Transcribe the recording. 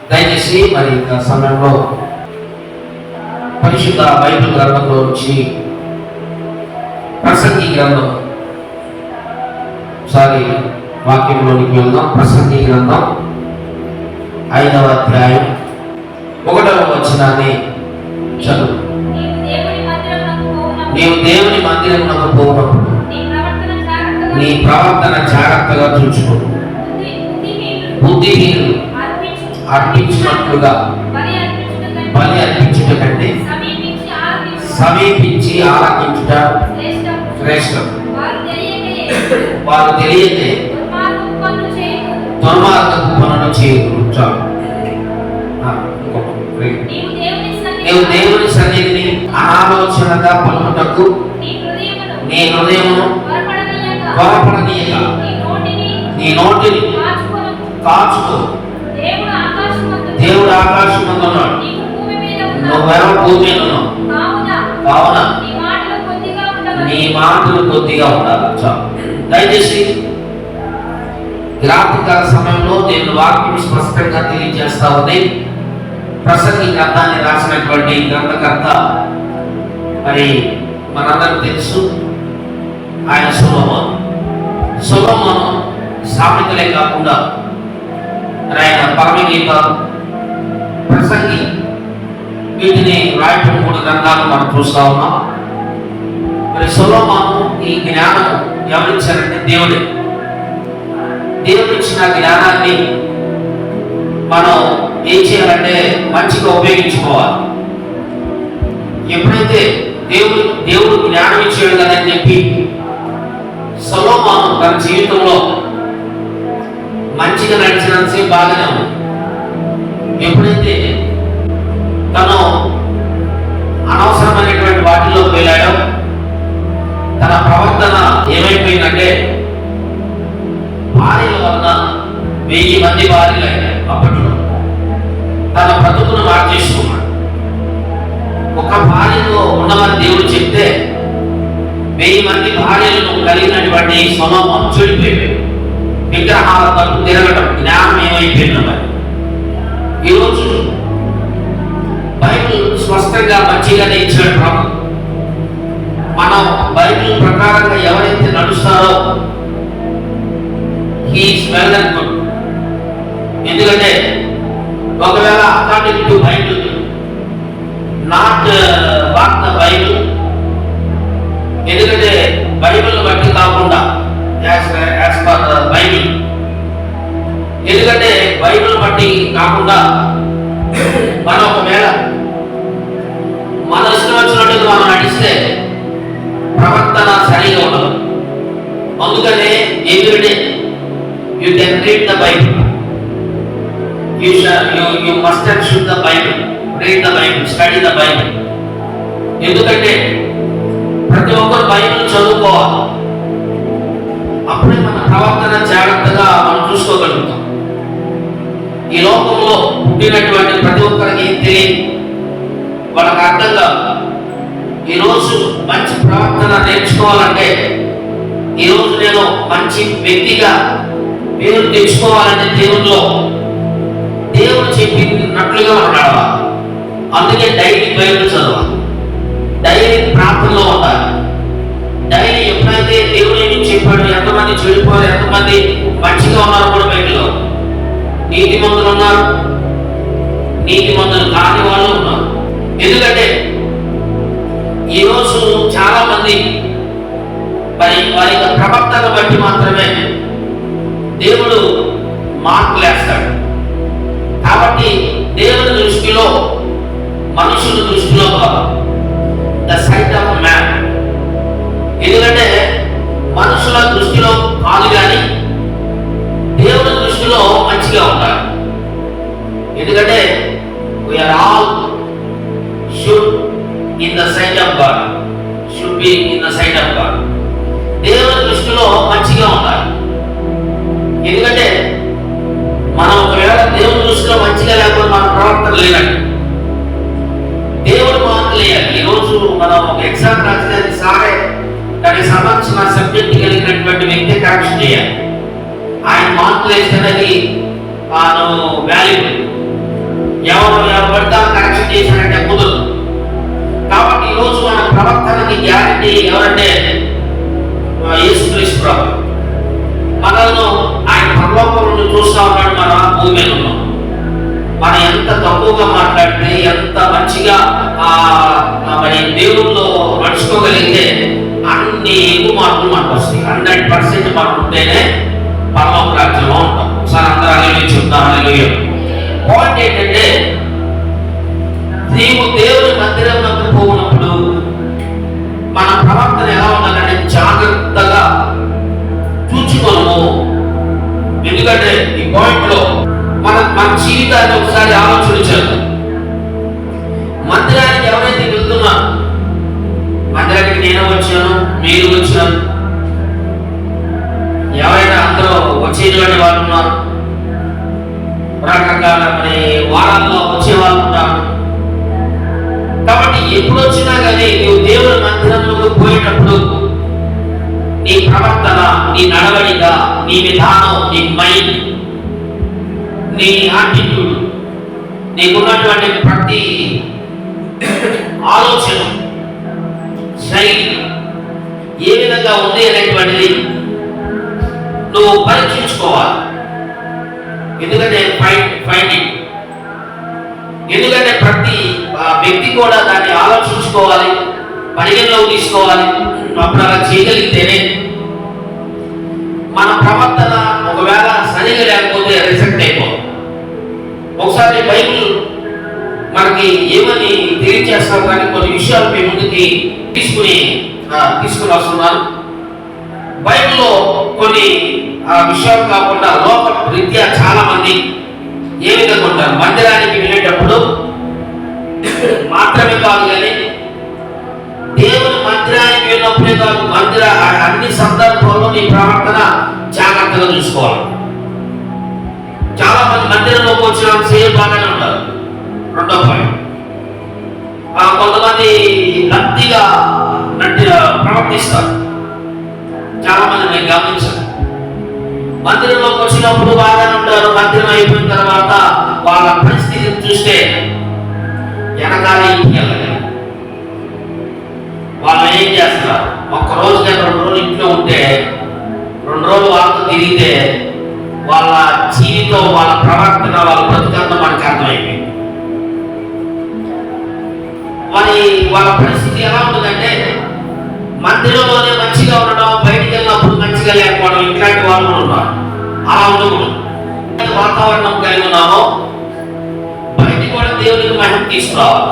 దయచేసి మరి ఇంకా సమయంలో పరిశుద్ధ బైబిల్ గ్రంథంలో నుంచి ప్రసంగి గ్రంథం వాక్యంలోనికి వెళ్దాం. ప్రసంగి గ్రంథం 5వ అధ్యాయం 1వ వచనాన్ని చదువు. నీవు దేవుని మందిరమునకు పోయినప్పుడు నీ ప్రవర్తన జాగ్రత్తగా చూసుకో. బుద్ధిహీనులు అర్పించినట్లుగా బలి అర్పించుట కంటే సమీపించి ఆరాధించుట శ్రేష్టం. వారు తెలియదే దుర్మార్గపు పనులు చేయకూడదు. నీవు దేవుని సన్నిధిని అనాలోచనగా పలుకుటకు నీ హృదయమును త్వరపడనీయక నీ నోటిని కాచుకో. దేవుడు ఆకాశమందున్నాడు, నువ్వెవరో భూమి మీద ఉన్నావు. కావున నీ మాటలు కొద్దిగా ఉండాలి. దయచేసి రాత్రికాల సమయంలో నేను వాక్యం స్పష్టంగా తెలియజేస్తా ఉంది. ప్రసంగి గ్రంథాన్ని రాసినటువంటి గ్రంథకర్త మరి మనందరూ తెలుసు, ఆయన సొలొమోను సామెతలే కాకుండా ఆయన పరమగీత, ప్రసంగి, వీటిని రాయటం 3 గ్రంథాలు మనం చూస్తా ఉన్నాం. మరి సొలొమోను ఈ జ్ఞానం ఎవరిచ్చారంటే దేవుడు ఇచ్చిన జ్ఞానాన్ని మనం ఏం చేయాలంటే మంచిగా ఉపయోగించుకోవాలి. ఎప్పుడైతే దేవుడు జ్ఞానం ఇచ్చాడు కదని చెప్పి సొలొమోను తన జీవితంలో మంచిగా నడిచినంతసేపు బాగానే ఉంది. ఎప్పుడైతే తను అనవసరమైనటువంటి వాటిలో వెళ్ళాడో తన ప్రవర్తన ఏమైపోయిందంటే భార్యల వలన 1000 మంది భార్యలు అయినాయి. అప్పట్లో తన బ్రతుకును మార్చేసుకున్నాడు. ఒక భార్యతో ఉండమని దేవుడు చెప్తే 1000 మంది భార్యలను కలిగినటువంటి సొలొమోను చెడిపోయాడు. విగ్రహాల తప్పు తిరగడం, జ్ఞానం ఏమైపోయింది. మరి ఈరోజు బైబిల్ స్పష్టంగా మంచిగానే ఇచ్చాడు ప్రభు. మనం బైబిల్ ప్రకారంగా ఎవరైతే నడుస్తారో హీఈస్ వెల్ అండ్ గుడ్. ఎందుకంటే ఒకవేళ according to Bible, not what the Bible, ఎందుకంటే బైబిల్ బట్టి కాకుండా యాజ్ పర్ ద బైబిల్, ఎందుకంటే బైబిల్ బట్టి కాకుండా మనం ఒకవేళ మన ఇష్టం వచ్చినట్టుగా మనం నడిస్తే ప్రవర్తన సరిగా ఉండదు. అందుకనే everyday you can read the Bible, you must and should the Bible, read the Bible, study the Bible. ఎందుకంటే ప్రతి ఒక్కరు బైబిల్ చదువుకోవాలి. అప్పుడే మన ప్రవర్తన జాగ్రత్తగా మనం చూసుకోగలుగుతాం. ఈ లోకంలో పుట్టినటువంటి ప్రతి ఒక్కరికి ఏం తెలియదు, వాళ్ళకి అర్థం కాదు. ఈరోజు మంచి ప్రవర్తన నేర్చుకోవాలంటే, ఈరోజు నేను మంచి వ్యక్తిగా పేరు తెచ్చుకోవాలంటే దేవుడు చెప్పినట్లుగా మనం నడవాలి. అందుకే డైలీ బైబిల్ చదవాలి, డైలీ ప్రార్థనలో ఉండాలి. డైలీ ఎప్పుడైతే దేవుడు ఏమి చెప్పాడు, ఎంతమంది చెడిపోయారు, ఎంతమంది మంచిగా ఉన్నారు కూడా బైబిల్లో. నీతిమంతులు ఉన్నారు, నీతిమంతులు కాని వాళ్ళు ఉన్నారు. ఎందుకంటే ఈరోజు చాలా మంది వారి యొక్క ప్రవర్తన బట్టి మాత్రమే దేవుడు మార్కులు వేస్తాడు. కాబట్టి దేవుని దృష్టిలో, మనుషుల దృష్టిలో ద సైట్ ఆఫ్ మ్యాన్, ఎందుకంటే మనుషుల దృష్టిలో కాదు కానీ దేవుని దృష్టిలో మంచిగా ఉంటారు. ఎందుకంటే we are all should in the sight of God, should be in the sight of God. దేవుని దృష్టిలో మంచిగా ఉండాలి. ఎందుకంటే మనం ఒకవేళ దేవుని దృష్టిలో మంచిగా లేకపోతే మన ప్రవర్తన లేదండి. దేవుడు మార్కులు వేయాలి. ఈరోజు మనం ఒక ఎగ్జామ్ రాస్తే సారే దానికి సంబంధించిన సబ్జెక్ట్ కలిగినటువంటి వ్యక్తి కరెక్షన్ చేయాలి. ఆయన మార్కులు వేస్తే అది వాల్యుబుల్. ఎవరు పడితే కరెక్షన్ చేశారంటే కుదరదు. కాబట్టి ఈరోజు మన ప్రవర్తనకి గ్యారంటీ ఎవరంటే యేసుక్రీస్తు ప్రభు. మనల్ని ఆయన పరలోకం నుండి చూస్తా ఉన్నాడు, మన భూమి మీద ఉన్నాం. మనం ఎంత తక్కువగా మాట్లాడితే, ఎంత మంచిగా మరి దేవుల్లో నడుచుకోగలిగితే అన్ని ఎక్కువ మార్పులు మనకు వస్తాయి. 100% మనం ఉంటేనే పరలోక రాజ్యంలో ఉంటాం. ఒకసారి అందరూ హల్లెలూయా చెప్తాం. హల్లెలూయా. పాయింట్ ఏంటంటే, నీవు దేవుని మందిరంలోకి పోయినప్పుడు మన ప్రవర్తన ఎలా ఉండాలంటే జాగ్రత్తగా చూచుకోను. ఎందుకంటే ఈ పాయింట్ లో మన జీవితాన్ని ఒకసారి ఆలోచించాలి. మందిరానికి ఎవరైతే వెళ్తున్నారు, మందిరానికి నేను వచ్చాను, మీరు వచ్చాను, ఎవరైనా అందరూ వచ్చేటువంటి వాళ్ళు ఉన్నారు, రకరకాల మరి వారాల్లో వచ్చే వాళ్ళు ఉంటారు. కాబట్టి ఎప్పుడు వచ్చినా కానీ నువ్వు దేవుని మందిరంలోకి పోయేటప్పుడు నీ ప్రవర్తన, నీ నడవడిక, నీ విధానం, నీ మైండ్, నీ యాటిట్యూడ్, నీకున్నటువంటి ప్రతి ఆలోచన శైలి ఏ విధంగా ఉంది అనేటువంటిది నువ్వు పరీక్షించుకోవాలి. ఎందుకంటే ఎందుకంటే ప్రతి వ్యక్తి కూడా దాన్ని ఆలోచించుకోవాలి, పరిగణలోకి తీసుకోవాలి. అప్పుడు అలా చేయగలిగితేనే మన ప్రవర్తన ఒకవేళ సరిగా లేకపోతే రిజెక్ట్ అయిపోతుంది. ఒకసారి బైబిల్ మనకి ఏమని తెలియజేస్తాం, కానీ కొన్ని విషయాలు మీ ముందుకి తీసుకుని వస్తున్నాను. బైబిల్లో కొన్ని విషయాలు కాకుండా లోక రీత్యా చాలా మంది ఏ విధంగా ఉంటారు, మందిరానికి వెళ్ళేటప్పుడు మాత్రమే కాదు, కానీ దేవుని మందిరానికి వెళ్ళినప్పుడే కాదు, అన్ని సందర్భాల్లో నీ ప్రవర్తన జాగ్రత్తగా చూసుకోవాలి. చాలా మంది మందిరంలోకి వచ్చిన సేమ్ బాగానే ఉంటారు. రెండో పాయింట్, కొంతమంది నత్తిగా ప్రవర్తిస్తారు. చాలా మంది నేను గమనించాను. మందిరంలోకి వచ్చినప్పుడు బాగానే ఉంటారు, మందిరం అయిపోయిన తర్వాత వాళ్ళ పరిస్థితిని చూస్తే వెనకాల ఇంటికి వెళ్ళగలి వాళ్ళు ఏం చేస్తారు, ఒక్క రోజు కానీ 2 రోజులు ఇంట్లో ఉంటే 2 రోజులు వాళ్ళతో తిరిగితే వాళ్ళ జీవితం, వాళ్ళ ప్రవర్తన, వాళ్ళ బ్రతుకంతా మనకు అర్థమైపోయింది. మరి వాళ్ళ పరిస్థితి ఎలా ఉంటుందంటే, మందిరంలోనే మంచిగా ఉండడం, బయటికి వెళ్ళినప్పుడు మంచిగా లేకపోవడం, ఇట్లాంటి వాళ్ళు ఉన్నారు. అలా ఉండకూడదు. వాతావరణం కలిగి ఉన్నామో బయటికి కూడా దేవునికి మహిమ తీసుకురావాలి.